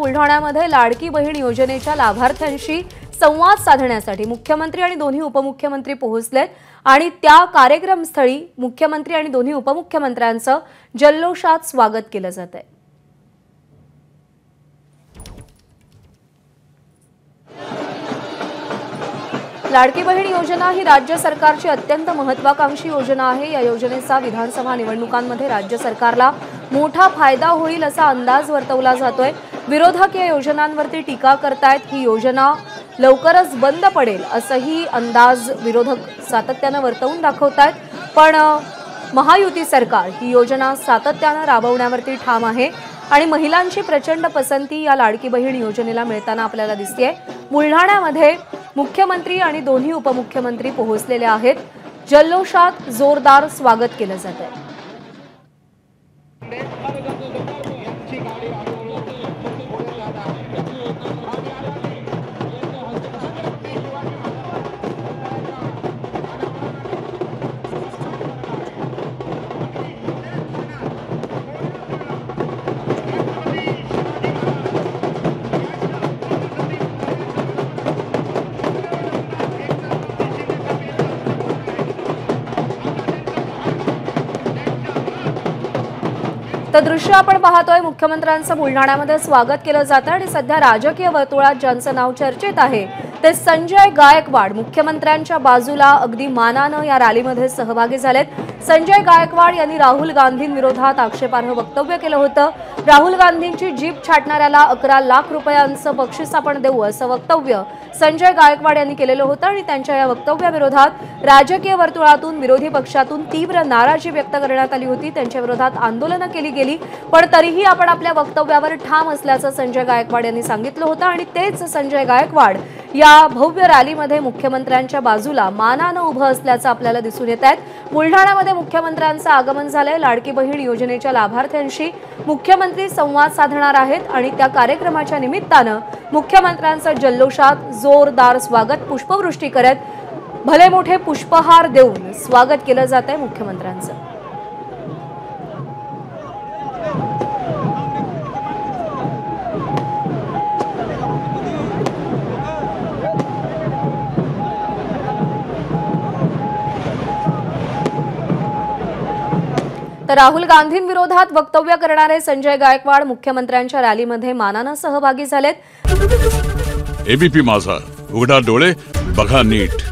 बुलढाण्यामध्ये लाडकी बहीण योजनेच्या लाभार्थ्यांशी संवाद साधण्यासाठी मुख्यमंत्री आणि दोन्ही उपमुख्यमंत्री पोहोचलेत आणि त्या कार्यक्रमस्थळी मुख्यमंत्री आणि दोन्ही उपमुख्यमंत्र्यांचं जल्लोषात स्वागत केलं जात आहे। लाडकी बहीण योजना ही राज्य सरकारची अत्यंत महत्त्वाकांक्षी योजना आहे। या योजनेचा विधानसभा निवडणुकांमध्ये राज्य सरकारला मोठा फायदा होईल असा अंदाज वर्तवला जातोय। विरोधक या योजनांवरती टीका करतायत। ही योजना लवकरच बंद पडेल असंही अंदाज विरोधक सातत्याने वर्तवून दाखवतायत, पण महायुती सरकार ही योजना सातत्याने राबवण्यावरती ठाम आहे आणि महिलांची प्रचंड पसंती या लाडकी बहीण योजनेला मिळताना आपल्याला दिसतेय। बुलढाण्यामध्ये मुख्यमंत्री आणि दोन्ही उपमुख्यमंत्री पोहोचलेले आहेत। जल्लोषात जोरदार स्वागत केलं जात आहे। तर दृश्य आपण पाहतोय, मुख्यमंत्र्यांचं बुलढाण्यामध्ये स्वागत केलं जातं आणि सध्या राजकीय वर्तुळात ज्यांचं नाव चर्चेत आहे ते संजय गायकवाड मुख्यमंत्र्यांच्या बाजूला अगदी मानानं या रॅलीमध्ये सहभागी झालेत। संजय गायकवाड यांनी राहुल गांधींविरोधात आक्षेपार्ह वक्तव्य केलं होतं। राहुल गांधींची जीप छाटणाऱ्याला 11 लाख रुपयांचं बक्षीस आपण देऊ असं वक्तव्य संजय गायकवाड यांनी केलेलं होतं आणि त्यांच्या या वक्तव्याविरोधात राजकीय वर्तुळातून विरोधी पक्षातून तीव्र नाराजी व्यक्त करण्यात आली होती। त्यांच्या विरोधात आंदोलनं केली गेली, पण तरीही आपण आपल्या वक्तव्यावर ठाम असल्याचं संजय गायकवाड यांनी सांगितलं होतं आणि तेच संजय गायकवाड या भव्य रॅलीमध्ये मुख्यमंत्र्यांच्या बाजूला मानानं उभं असल्याचं आपल्याला दिसून येत आहे। बुलढाण्यामध्ये मुख्यमंत्र्यांचं आगमन झालंय। लाडकी बहीण योजनेच्या लाभार्थ्यांशी मुख्यमंत्री संवाद साधणार आहेत आणि त्या कार्यक्रमाच्या निमित्तानं मुख्यमंत्र्यांचं जल्लोषात जोरदार स्वागत पुष्पवृष्टी करत भले मोठे पुष्पहार देऊन स्वागत केलं जात आहे मुख्यमंत्र्यांचं। तर राहुल गांधींविरोधात वक्तव्य करणारे संजय गायकवाड मुख्यमंत्र्यांच्या रॅलीमध्ये मानानं सहभागी झालेत। एबीपी माझा, उघडा डोळे बघा नीट।